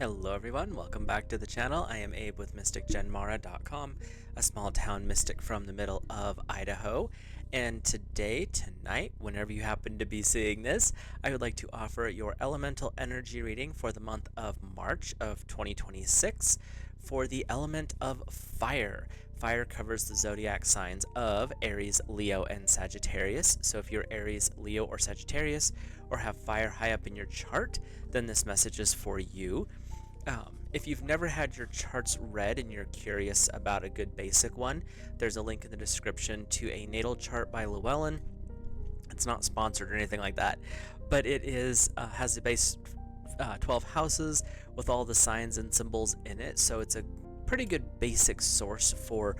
Hello everyone, welcome back to the channel. I am Abe with MysticGenMara.com, a small town mystic from the middle of Idaho. And tonight, whenever you happen to be seeing this, I would like to offer your elemental energy reading for the month of March of 2026 for the element of fire. Fire covers the zodiac signs of Aries, Leo, and Sagittarius. So if you're Aries, Leo, or Sagittarius, or have fire high up in your chart, then this message is for you. If you've never had your charts read and you're curious about a good basic one, there's a link in the description to a natal chart by Llewellyn. It's not sponsored or anything like that, but it is has the base 12 houses with all the signs and symbols in it, so it's a pretty good basic source for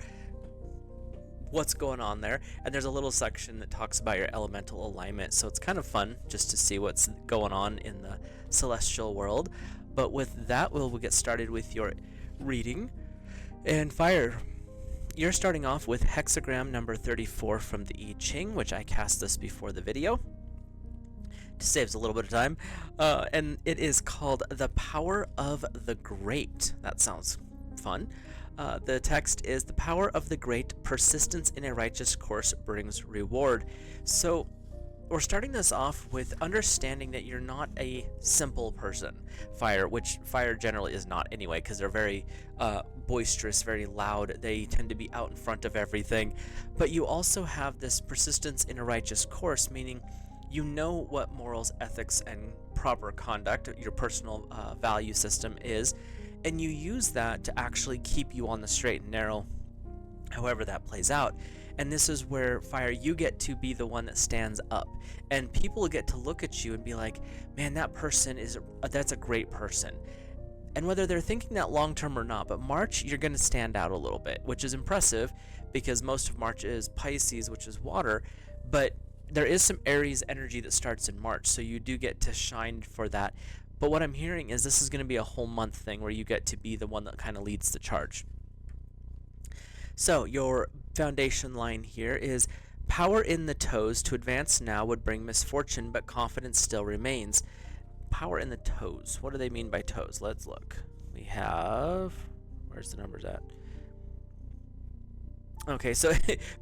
what's going on there. And there's a little section that talks about your elemental alignment, so it's kind of fun just to see what's going on in the celestial world. But with that, we'll get started with your reading. And fire, you're starting off with hexagram number 34 from the I-ching, which I cast this before the video. Just saves a little bit of time. And it is called The Power of the Great. That sounds fun. The text is, "The power of the great, persistence in a righteous course brings reward." So we're starting this off with understanding that you're not a simple person, fire, which fire generally is not anyway, because they're very boisterous, very loud. They tend to be out in front of everything. But you also have this persistence in a righteous course, meaning you know what morals, ethics, and proper conduct, your personal value system is, and you use that to actually keep you on the straight and narrow, however that plays out. And this is where, fire, you get to be the one that stands up, and people get to look at you and be like, man, that person that's a great person. And whether they're thinking that long term or not, but March, you're going to stand out a little bit, which is impressive because most of March is Pisces, which is water, but there is some Aries energy that starts in March, so you do get to shine for that. But what I'm hearing is this is going to be a whole month thing where you get to be the one that kind of leads the charge. So your foundation line here is, "Power in the toes, to advance now would bring misfortune, but confidence still remains." Power in the toes. What do they mean by toes? Let's look. We have, where's the numbers at? Okay, so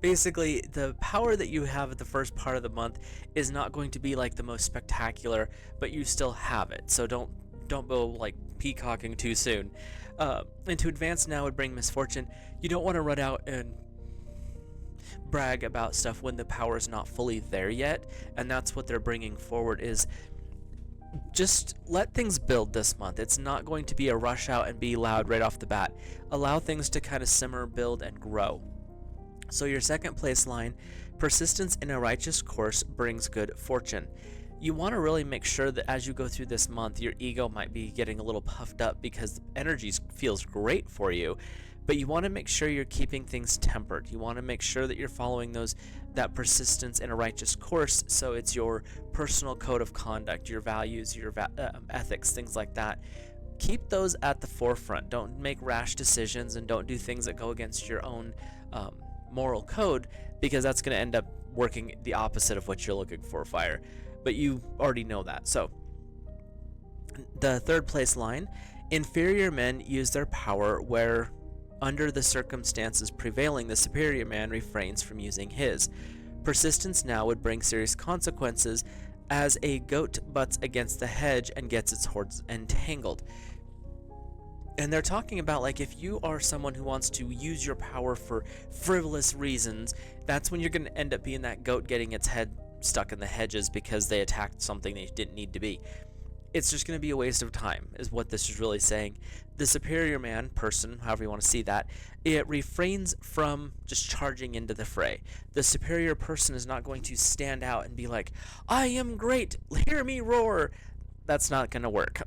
basically the power that you have at the first part of the month is not going to be like the most spectacular, but you still have it. So don't go like peacocking too soon. And to advance now would bring misfortune. You don't want to run out and brag about stuff when the power is not fully there yet, and that's what they're bringing forward, is just let things build this month. It's not going to be a rush out and be loud right off the bat. Allow things to kind of simmer, build, and grow. So your second place line, "Persistence in a righteous course brings good fortune." You want to really make sure that as you go through this month, your ego might be getting a little puffed up because the energy feels great for you, but you want to make sure you're keeping things tempered. You want to make sure that you're following that persistence in a righteous course, so it's your personal code of conduct, your values, your ethics, things like that. Keep those at the forefront. Don't make rash decisions and don't do things that go against your own moral code, because that's going to end up working the opposite of what you're looking for, fire. But you already know that. So the third place line, "Inferior men use their power where, under the circumstances prevailing, the superior man refrains from using his. Persistence now would bring serious consequences, as a goat butts against the hedge and gets its horns entangled." And they're talking about, like, if you are someone who wants to use your power for frivolous reasons, that's when you're going to end up being that goat getting its head stuck in the hedges because they attacked something they didn't need to be. It's just going to be a waste of time, is what this is really saying. The superior man, person, however you want to see that, it refrains from just charging into the fray. The superior person is not going to stand out and be like, "I am great, hear me roar." That's not going to work.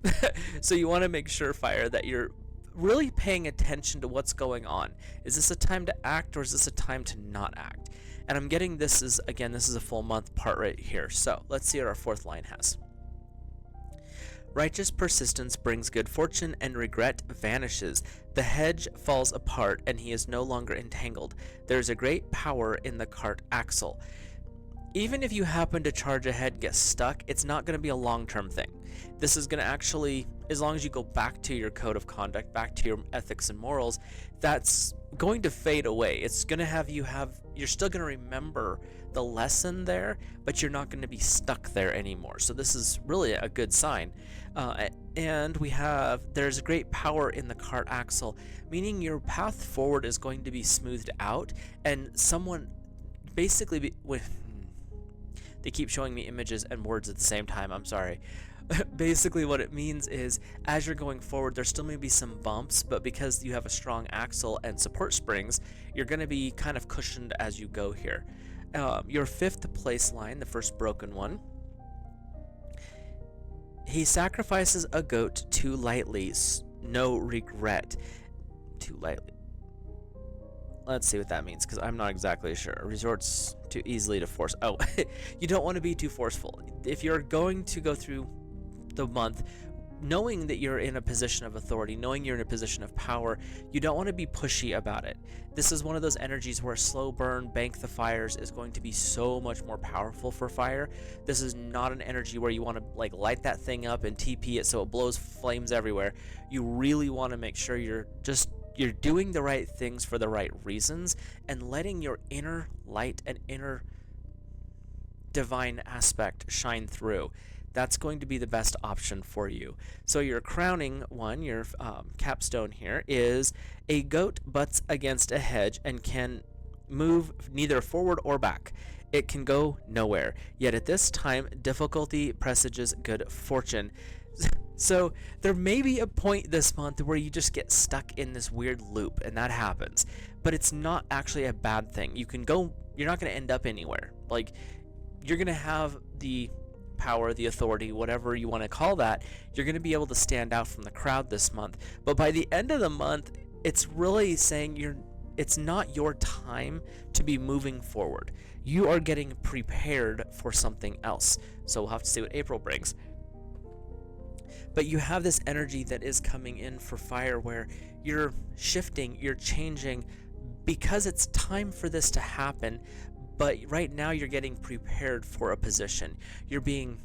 So you want to make sure, fire, that you're really paying attention to what's going on. Is this a time to act, or is this a time to not act? And I'm getting this is a full month part right here. So let's see what our fourth line has. "Righteous persistence brings good fortune, and regret vanishes. The hedge falls apart, and he is no longer entangled. There is a great power in the cart axle." Even if you happen to charge ahead, get stuck, it's not going to be a long-term thing. This is going to actually as long as you go back to your code of conduct, back to your ethics and morals, that's going to fade away. It's going to have you're still going to remember the lesson there, but you're not going to be stuck there anymore. So this is really a good sign. And there's great power in the cart axle, meaning your path forward is going to be smoothed out, and someone basically they keep showing me images and words at the same time. I'm sorry. Basically what it means is, as you're going forward, there still may be some bumps, but because you have a strong axle and support springs, you're going to be kind of cushioned as you go here. Your 5th place line, the first broken one, he sacrifices a goat too lightly, no regret. Too lightly. Let's see what that means, because I'm not exactly sure. Resorts too easily to force. Oh, you don't want to be too forceful. If you're going to go through the month knowing that you're in a position of authority, knowing you're in a position of power, you don't want to be pushy about it. This is one of those energies where slow burn, bank the fires is going to be so much more powerful for fire. This is not an energy where you want to like light that thing up and TP it so it blows flames everywhere. You really want to make sure you're doing the right things for the right reasons and letting your inner light and inner divine aspect shine through. That's going to be the best option for you. So your crowning one, your capstone here, is a goat butts against a hedge and can move neither forward or back. It can go nowhere. Yet at this time, difficulty presages good fortune. So there may be a point this month where you just get stuck in this weird loop, and that happens. But it's not actually a bad thing. You're not going to end up anywhere. Like, you're going to have the power, the authority, whatever you want to call that. You're going to be able to stand out from the crowd this month. But by the end of the month, it's really saying it's not your time to be moving forward. You are getting prepared for something else. So we'll have to see what April brings. But you have this energy that is coming in for fire where you're shifting, you're changing, because it's time for this to happen. But right now you're getting prepared for a position. You're being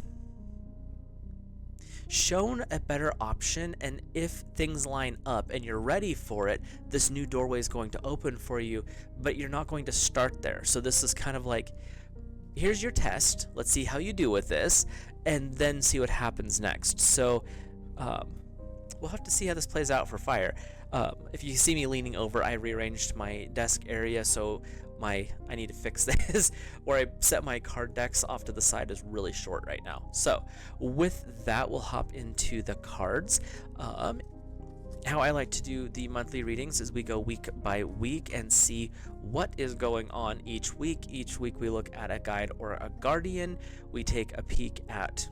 shown a better option, and if things line up and you're ready for it, this new doorway is going to open for you, but you're not going to start there. So this is kind of like, here's your test. Let's see how you do with this, and then see what happens next. So we'll have to see how this plays out for fire. If you see me leaning over, I rearranged my desk area, so I need to fix this, or I set my card decks off to the side is really short right now. So with that, we'll hop into the cards. How I like to do the monthly readings is we go week by week and see what is going on each week. Each week we look at a guide or a guardian. We take a peek at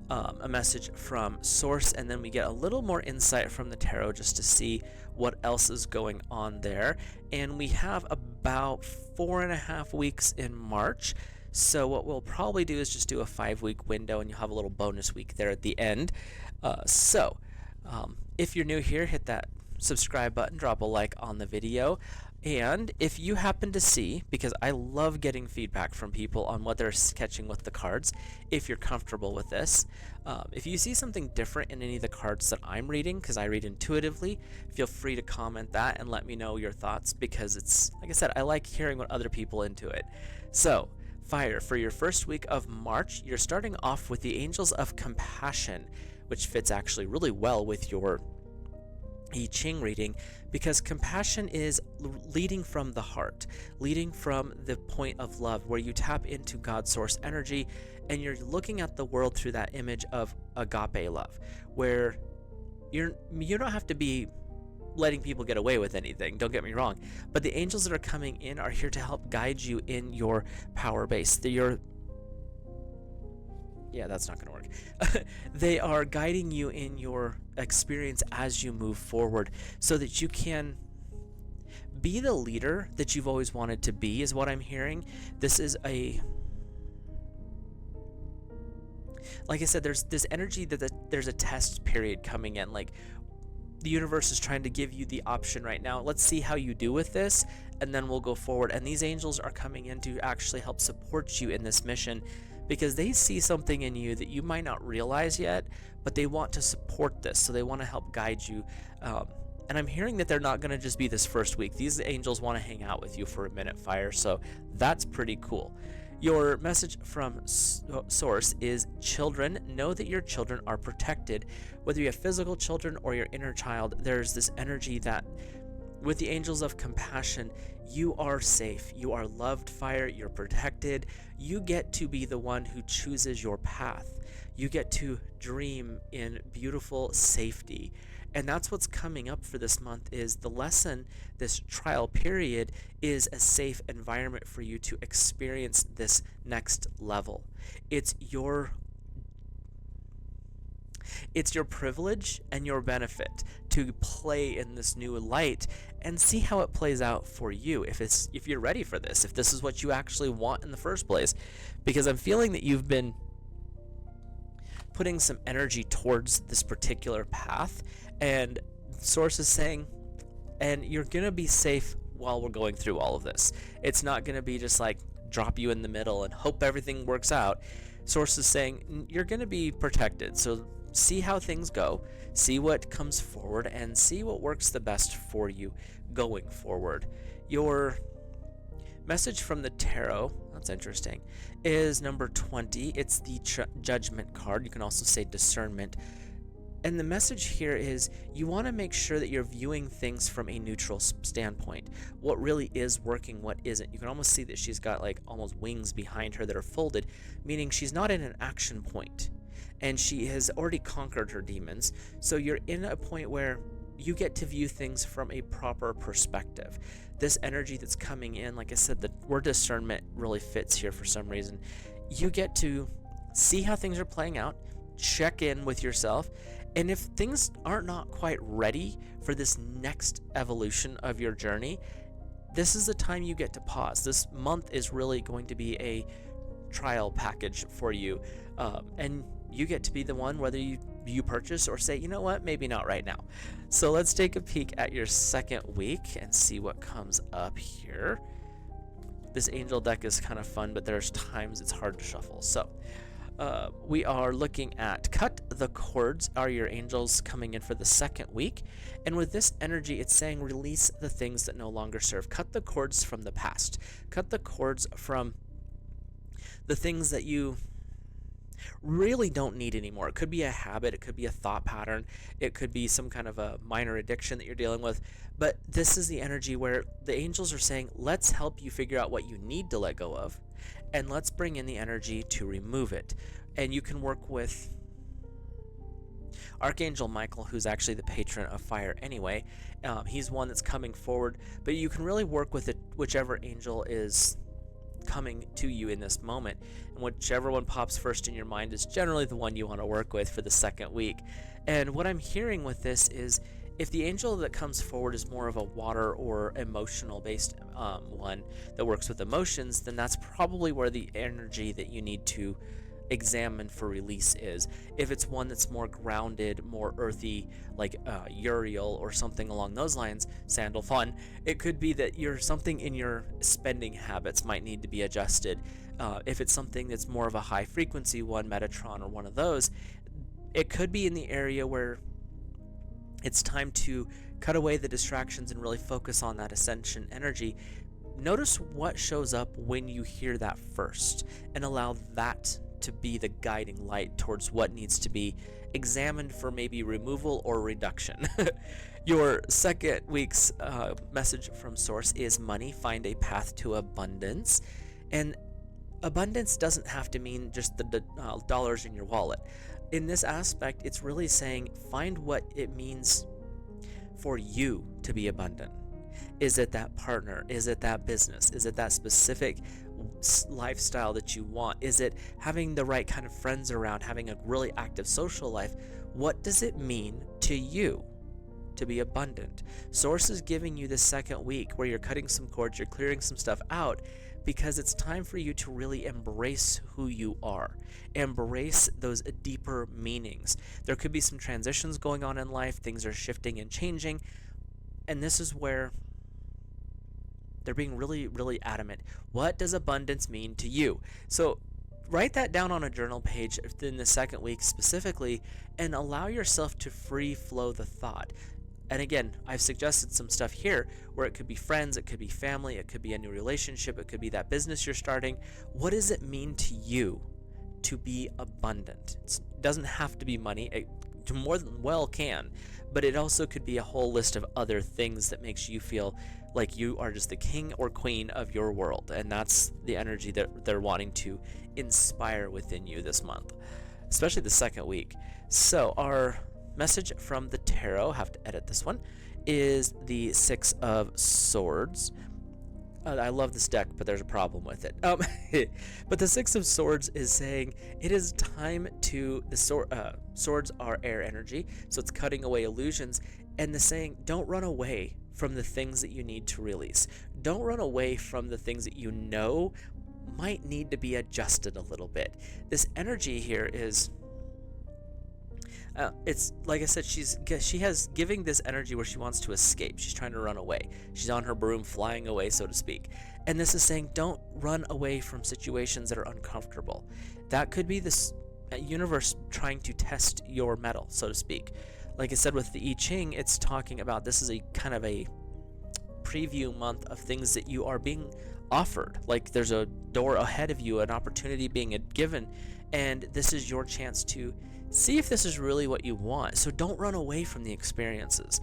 a message from source, and then we get a little more insight from the tarot just to see what else is going on there. And we have about 4.5 weeks in March, so what we'll probably do is just do a 5-week window, and you'll have a little bonus week there at the end. If you're new here, hit that subscribe button, drop a like on the video. And if you happen to see, because I love getting feedback from people on what they're catching with the cards, if you're comfortable with this, if you see something different in any of the cards that I'm reading, because I read intuitively, feel free to comment that and let me know your thoughts, because it's, like I said, I like hearing what other people into it. So, fire, for your first week of March, you're starting off with the Angels of Compassion, which fits actually really well with your I-ching reading, because compassion is leading from the heart, leading from the point of love, where you tap into God's source energy and you're looking at the world through that image of agape love, where you don't have to be letting people get away with anything, don't get me wrong, but the angels that are coming in are here to help guide you in your power base. Yeah, that's not going to work. They are guiding you in your experience as you move forward, so that you can be the leader that you've always wanted to be, is what I'm hearing. This is like I said, there's this energy that there's a test period coming in. Like, the universe is trying to give you the option right now. Let's see how you do with this, and then we'll go forward. And these angels are coming in to actually help support you in this mission, because they see something in you that you might not realize yet, but they want to support this. So they want to help guide you. And I'm hearing that they're not going to just be this first week. These angels want to hang out with you for a minute, fire. So that's pretty cool. Your message from Source is, children, know that your children are protected. Whether you have physical children or your inner child, there's this energy that with the angels of compassion, you are safe. You are loved, fire. You're protected. You get to be the one who chooses your path. You get to dream in beautiful safety. And that's what's coming up for this month, is the lesson, this trial period, is a safe environment for you to experience this next level. It's your privilege and your benefit to play in this new light and see how it plays out for you, if you're ready for this, if this is what you actually want in the first place. Because I'm feeling that you've been putting some energy towards this particular path, and Source is saying, and you're gonna be safe while we're going through all of this. It's not gonna be just like drop you in the middle and hope everything works out. Source is saying you're gonna be protected. So see how things go, see what comes forward, and see what works the best for you going forward. Your message from the tarot, that's interesting, is number 20. It's the judgment card. You can also say discernment. And the message here is, you want to make sure that you're viewing things from a neutral standpoint. What really is working, what isn't. You can almost see that she's got like almost wings behind her that are folded, meaning she's not in an action point. And she has already conquered her demons. So you're in a point where you get to view things from a proper perspective. This energy that's coming in, like I said, the word discernment really fits here for some reason. You get to see how things are playing out, check in with yourself, and if things are not quite ready for this next evolution of your journey, this is the time you get to pause. This month is really going to be a trial package for you, and you get to be the one, whether you purchase or say, you know what, maybe not right now. So let's take a peek at your second week and see what comes up here. This angel deck is kind of fun, but there's times it's hard to shuffle. So we are looking at cut the cords. Are your angels coming in for the second week? And with this energy, it's saying release the things that no longer serve. Cut the cords from the past. Cut the cords from the things that you really don't need anymore. It could be a habit, it could be a thought pattern, it could be some kind of a minor addiction that you're dealing with. But this is the energy where the angels are saying, let's help you figure out what you need to let go of, and let's bring in the energy to remove it. And you can work with Archangel Michael, who's actually the patron of fire anyway. He's one that's coming forward, but you can really work with it, whichever angel is coming to you in this moment, and whichever one pops first in your mind is generally the one you want to work with for the second week. And what I'm hearing with this is, if the angel that comes forward is more of a water or emotional based one that works with emotions, then that's probably where the energy that you need to examine for release is. If it's one that's more grounded, more earthy, like Uriel or something along those lines, Sandal Fun, it could be that something in your spending habits might need to be adjusted. If it's something that's more of a high frequency one, Metatron or one of those, it could be in the area where it's time to cut away the distractions and really focus on that ascension energy. Notice what shows up when you hear that first, and allow that to be the guiding light towards what needs to be examined for maybe removal or reduction. Your second week's message from Source is money. Find a path to abundance. And abundance doesn't have to mean just the dollars in your wallet. In this aspect, it's really saying find what it means for you to be abundant. Is it that partner? Is it that business? Is it that specific lifestyle that you want? Is it having the right kind of friends around, having a really active social life? What does it mean to you to be abundant? Source is giving you the second week where you're cutting some cords, you're clearing some stuff out, because it's time for you to really embrace who you are. Embrace those deeper meanings. There could be some transitions going on in life, things are shifting and changing, and this is where they're being really, really adamant. What does abundance mean to you? So write that down on a journal page in the second week specifically, and allow yourself to free flow the thought. And again, I've suggested some stuff here where it could be friends, it could be family, it could be a new relationship, it could be that business you're starting. What does it mean to you to be abundant? It doesn't have to be money. It more than well can, but it also could be a whole list of other things that makes you feel like you are just the king or queen of your world. And that's the energy that they're wanting to inspire within you this month, especially the second week. So our message from the tarot, have to edit this one, is the Six of Swords. I love this deck, but there's a problem with it. But the Six of Swords is saying it is time to, swords are air energy, so it's cutting away illusions, and the saying, don't run away from the things that you need to release. Don't run away from the things that you know might need to be adjusted a little bit. This energy here is, it's like I said, she has giving this energy where she wants to escape. She's trying to run away. She's on her broom flying away, so to speak. And this is saying don't run away from situations that are uncomfortable. That could be this universe trying to test your mettle, so to speak. Like I said with the I-ching, it's talking about this is a kind of a preview month of things that you are being offered. Like there's a door ahead of you, an opportunity being given, and this is your chance to see if this is really what you want. So don't run away from the experiences.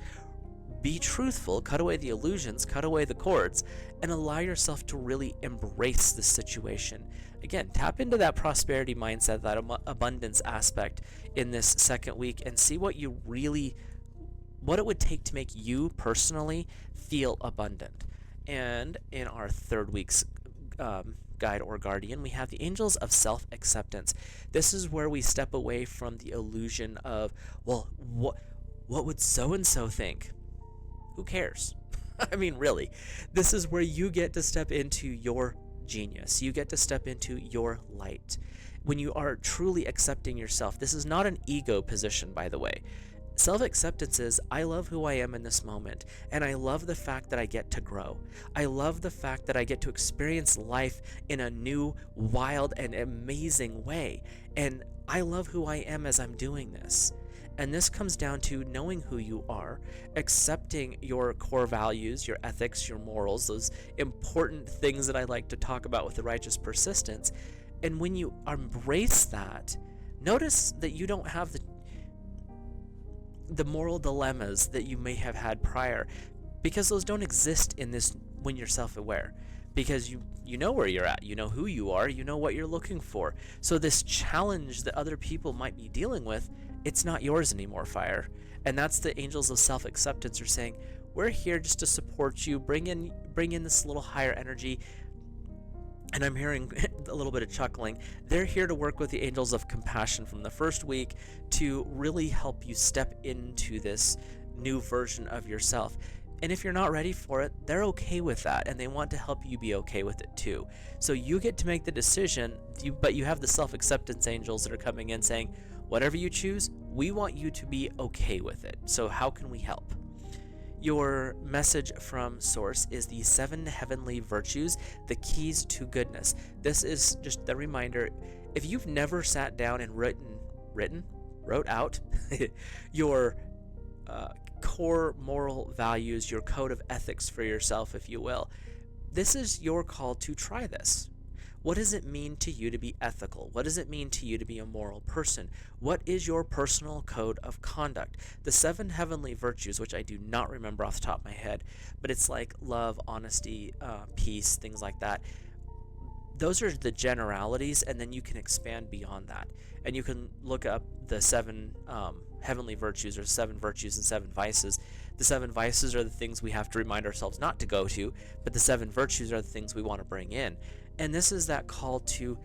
Be truthful, cut away the illusions, cut away the cords, and allow yourself to really embrace the situation. Again, tap into that prosperity mindset, that abundance aspect in this second week, and see what it would take to make you personally feel abundant. And in our third week's guide or guardian, we have the angels of self-acceptance. This is where we step away from the illusion of, well, what would so-and-so think? Who cares? I mean, really, this is where you get to step into your genius. You get to step into your light. When you are truly accepting yourself, this is not an ego position, by the way. Self-acceptance is, I love who I am in this moment, and I love the fact that I get to grow. I love the fact that I get to experience life in a new, wild, and amazing way, and I love who I am as I'm doing this. And this comes down to knowing who you are, accepting your core values, your ethics, your morals, those important things that I like to talk about with the righteous persistence. And when you embrace that, notice that you don't have the moral dilemmas that you may have had prior, because those don't exist in this when you're self-aware, because you know where you're at, you know who you are, you know what you're looking for. So this challenge that other people might be dealing with, it's not yours anymore, fire. And that's the angels of self-acceptance are saying, we're here just to support you, bring in this little higher energy. And I'm hearing a little bit of chuckling. They're here to work with the angels of compassion from the first week to really help you step into this new version of yourself. And if you're not ready for it, they're okay with that, and they want to help you be okay with it too. So you get to make the decision, but you have the self-acceptance angels that are coming in saying, whatever you choose, we want you to be okay with it. So how can we help? Your message from Source is the 7 heavenly virtues, the keys to goodness. This is just the reminder, if you've never sat down and wrote out your core moral values, your code of ethics for yourself, if you will, this is your call to try this. What does it mean to you to be ethical? What does it mean to you to be a moral person? What is your personal code of conduct? The 7 heavenly virtues, which I do not remember off the top of my head, but it's like love, honesty, peace, things like that. Those are the generalities, and then you can expand beyond that. And you can look up the 7 heavenly virtues, or 7 virtues and 7 vices. The 7 vices are the things we have to remind ourselves not to go to, but the 7 virtues are the things we want to bring in. And this is that call to,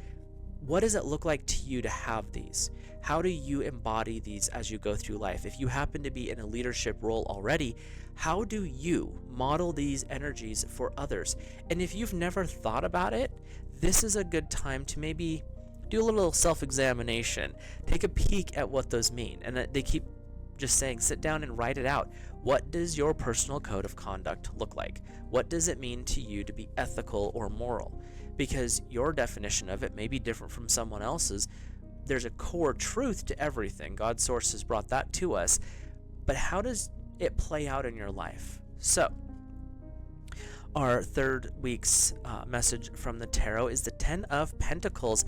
what does it look like to you to have these? How do you embody these as you go through life? If you happen to be in a leadership role already, how do you model these energies for others? And if you've never thought about it, this is a good time to maybe do a little self-examination. Take a peek at what those mean. And they keep just saying sit down and write it out. What does your personal code of conduct look like? What does it mean to you to be ethical or moral? Because your definition of it may be different from someone else's. There's a core truth to everything. God's source has brought that to us. But how does it play out in your life? So, our third week's message from the tarot is the Ten of Pentacles.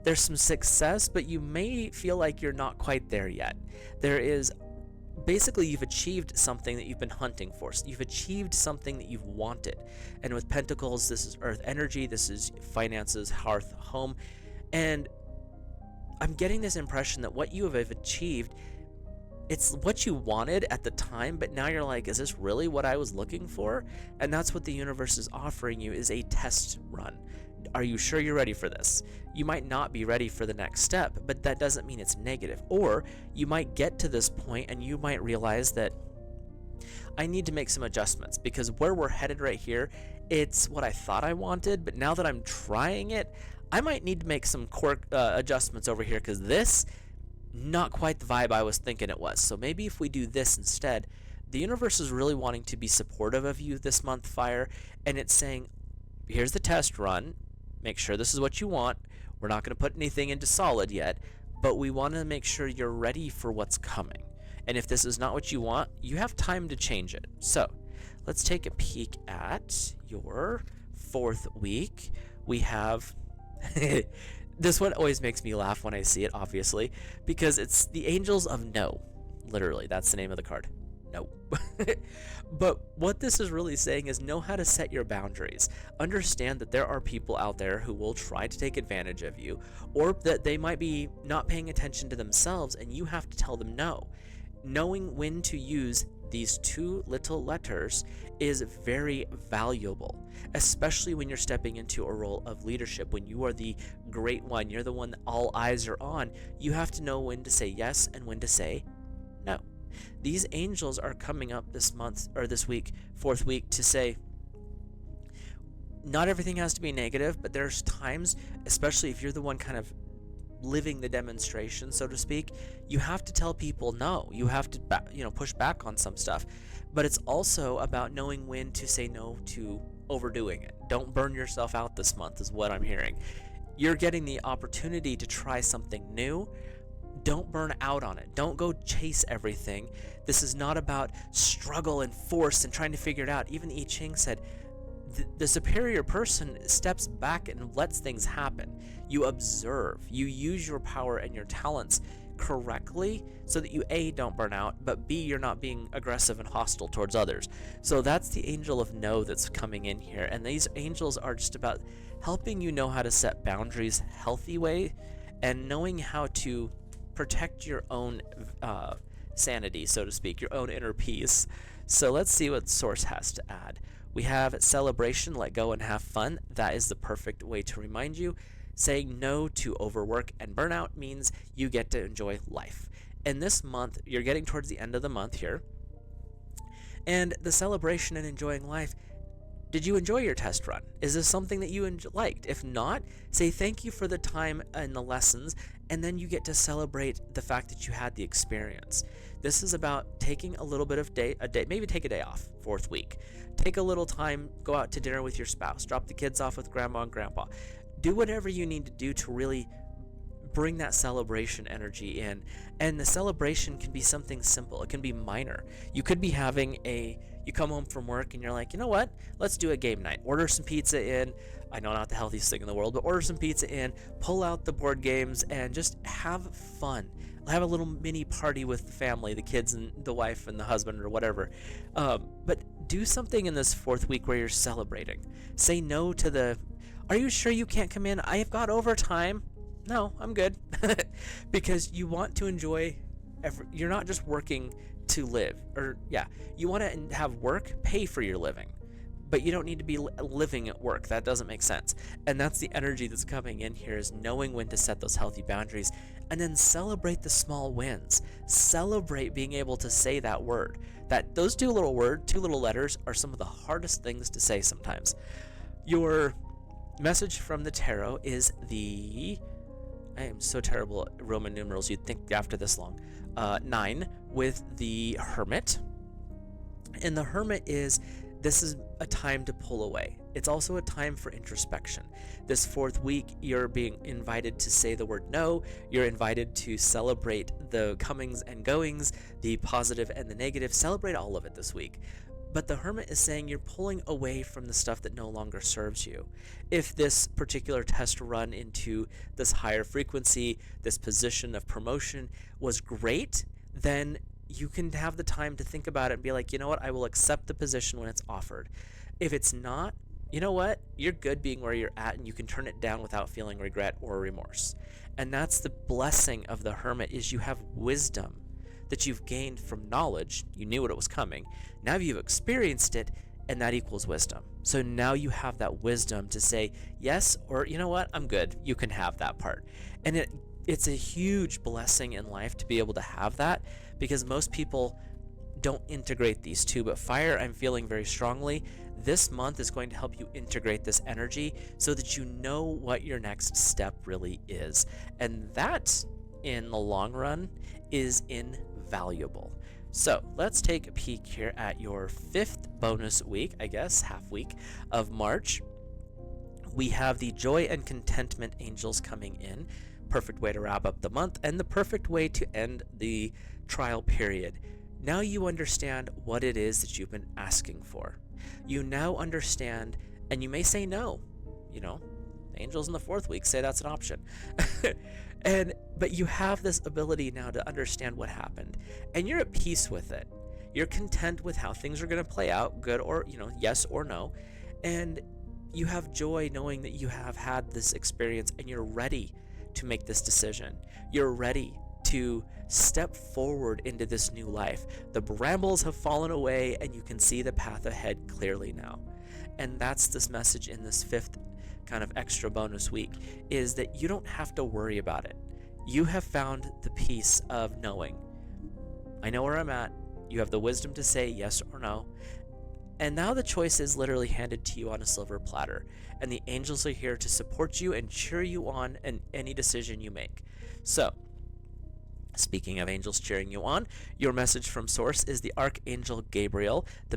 There's some success, but you may feel like you're not quite there yet. There is basically, you've achieved something that you've been hunting for. So you've achieved something that you've wanted. And with Pentacles, this is earth energy, this is finances, hearth, home. And I'm getting this impression that what you have achieved, it's what you wanted at the time, but now you're like, is this really what I was looking for? And that's what the universe is offering you, is a test run. Are you sure you're ready for this? You might not be ready for the next step, but that doesn't mean it's negative. Or you might get to this point and you might realize that I need to make some adjustments, because where we're headed right here, it's what I thought I wanted, but now that I'm trying it, I might need to make some adjustments over here, because this, not quite the vibe I was thinking it was. So maybe if we do this instead, the universe is really wanting to be supportive of you this month, Fire, and it's saying, here's the test run. Make sure this is what you want. We're not going to put anything into solid yet, but we want to make sure you're ready for what's coming. And if this is not what you want, you have time to change it. So let's take a peek at your fourth week. We have this one always makes me laugh when I see it, obviously, because it's the Angels of No. Literally, that's the name of the card. No. But what this is really saying is know how to set your boundaries. Understand that there are people out there who will try to take advantage of you, or that they might be not paying attention to themselves, and you have to tell them no. Knowing when to use these two little letters is very valuable, especially when you're stepping into a role of leadership. When you are the great one, you're the one that all eyes are on, you have to know when to say yes and when to say no. These angels are coming up this month, or this week, fourth week, to say not everything has to be negative, but there's times, especially if you're the one kind of living the demonstration, so to speak, you have to tell people no. You have to push back on some stuff. But it's also about knowing when to say no to overdoing it. Don't burn yourself out this month, is what I'm hearing. You're getting the opportunity to try something new. Don't burn out on it. Don't go chase everything. This is not about struggle and force and trying to figure it out. Even I-ching said the superior person steps back and lets things happen. You observe. You use your power and your talents correctly so that you A, don't burn out, but B, you're not being aggressive and hostile towards others. So that's the Angel of No that's coming in here. And these angels are just about helping you know how to set boundaries healthy way, and knowing how to protect your own sanity, so to speak, your own inner peace. So let's see what Source has to add. We have celebration, let go, and have fun. That is the perfect way to remind you. Saying no to overwork and burnout means you get to enjoy life. And this month, you're getting towards the end of the month here. And the celebration and enjoying life, did you enjoy your test run? Is this something that you liked? If not, say thank you for the time and the lessons, and then you get to celebrate the fact that you had the experience. This is about taking a little bit of a day, maybe take a day off, fourth week. Take a little time, go out to dinner with your spouse, drop the kids off with grandma and grandpa. Do whatever you need to do to really bring that celebration energy in. And the celebration can be something simple. It can be minor. You could be having you come home from work and you're like, you know what? Let's do a game night. Order some pizza in. I know not the healthiest thing in the world, but order some pizza in, pull out the board games, and just have fun. Have a little mini party with the family, the kids and the wife and the husband or whatever. But do something in this fourth week where you're celebrating. Say no to are you sure you can't come in? I've got overtime. No, I'm good. Because you want to enjoy, you're not just working to live. You want to have work pay for your living. But you don't need to be living at work. That doesn't make sense. And that's the energy that's coming in here, is knowing when to set those healthy boundaries, and then celebrate the small wins. Celebrate being able to say that word. Those two little letters are some of the hardest things to say sometimes. Your message from the tarot is I am so terrible at Roman numerals, you'd think after this long. 9, with the Hermit. And the Hermit this is a time to pull away. It's also a time for introspection. This fourth week, you're being invited to say the word no. You're invited to celebrate the comings and goings, the positive and the negative. Celebrate all of it this week. But the Hermit is saying you're pulling away from the stuff that no longer serves you. If this particular test run into this higher frequency, this position of promotion was great, then you can have the time to think about it and be like, you know what, I will accept the position when it's offered. If it's not, you know what, you're good being where you're at, and you can turn it down without feeling regret or remorse. And that's the blessing of the Hermit, is you have wisdom that you've gained from knowledge. You knew what it was coming. Now you've experienced it, and that equals wisdom. So now you have that wisdom to say yes, or you know what, I'm good. You can have that part. And it's a huge blessing in life to be able to have that, because most people don't integrate these two. But Fire, I'm feeling very strongly, this month is going to help you integrate this energy so that you know what your next step really is. And that, in the long run, is invaluable. So let's take a peek here at your 5th bonus week, I guess, half week of March. We have the Joy and Contentment angels coming in. Perfect way to wrap up the month, and the perfect way to end the trial period. Now you understand what it is that you've been asking for. You now understand, and you may say no. You know, angels in the 4th week say that's an option. But you have this ability now to understand what happened, and you're at peace with it. You're content with how things are going to play out, good or, yes or no. And you have joy knowing that you have had this experience, and you're ready to make this decision. You're ready to step forward into this new life. The brambles have fallen away, and you can see the path ahead clearly now. And that's this message in this 5th kind of extra bonus week, is that you don't have to worry about it. You have found the peace of knowing, I know where I'm at. You have the wisdom to say yes or no. And now the choice is literally handed to you on a silver platter, and the angels are here to support you and cheer you on in any decision you make. So, speaking of angels cheering you on, your message from Source is the Archangel Gabriel, the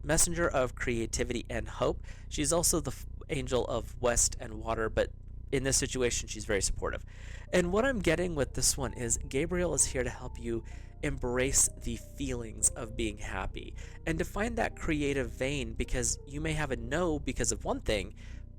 messenger of creativity and hope. She's also the angel of West and Water, but in this situation, she's very supportive. And what I'm getting with this one is Gabriel is here to help you embrace the feelings of being happy and to find that creative vein, because you may have a no because of one thing,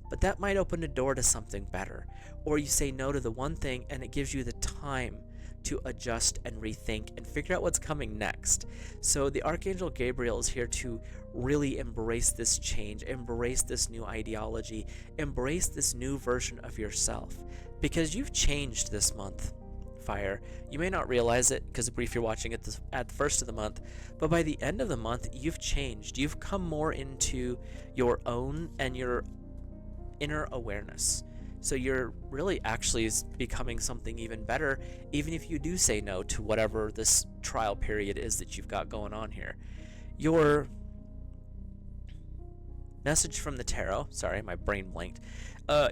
but that might open a door to something better. Or you say no to the one thing, and it gives you the time to adjust and rethink and figure out what's coming next. So the Archangel Gabriel is here to really embrace this change, embrace this new ideology, embrace this new version of yourself, because you've changed this month, Fire. You may not realize it because if you're watching it at the first of the month, but by the end of the month, you've changed. You've come more into your own and your inner awareness. So you're really actually becoming something even better, even if you do say no to whatever this trial period is that you've got going on here. Your message from the tarot, sorry, my brain blanked,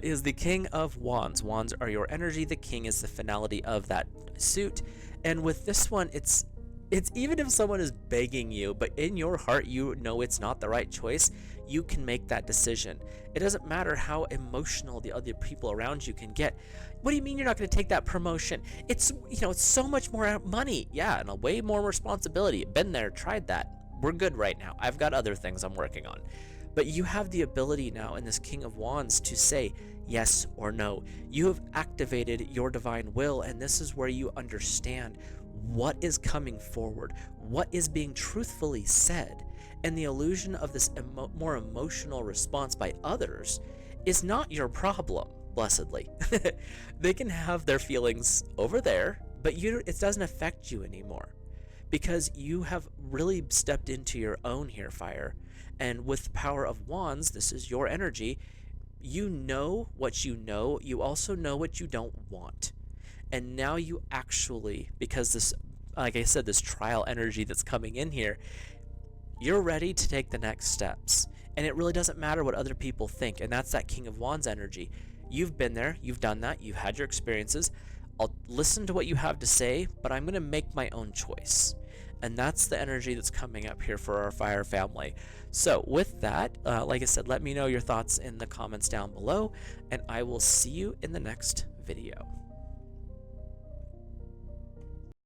is the King of Wands. Wands are your energy. The King is the finality of that suit. And with this one, it's even if someone is begging you, but in your heart you know it's not the right choice, you can make that decision. It doesn't matter how emotional the other people around you can get. What do you mean you're not going to take that promotion? It's so much more money. Yeah, and a way more responsibility. Been there, tried that. We're good right now. I've got other things I'm working on. But you have the ability now in this King of Wands to say yes or no. You have activated your divine will, and this is where you understand what is coming forward, what is being truthfully said. And the illusion of this more emotional response by others is not your problem, blessedly. They can have their feelings over there, but it doesn't affect you anymore, because you have really stepped into your own here, Fire. And with the power of Wands, this is your energy. You know what you know. You also know what you don't want. And now you actually, because this, like I said, this trial energy that's coming in here, you're ready to take the next steps. And it really doesn't matter what other people think. And that's that King of Wands energy. You've been there. You've done that. You've had your experiences. I'll listen to what you have to say, but I'm going to make my own choice. And that's the energy that's coming up here for our fire family. So with that, like I said, let me know your thoughts in the comments down below, and I will see you in the next video.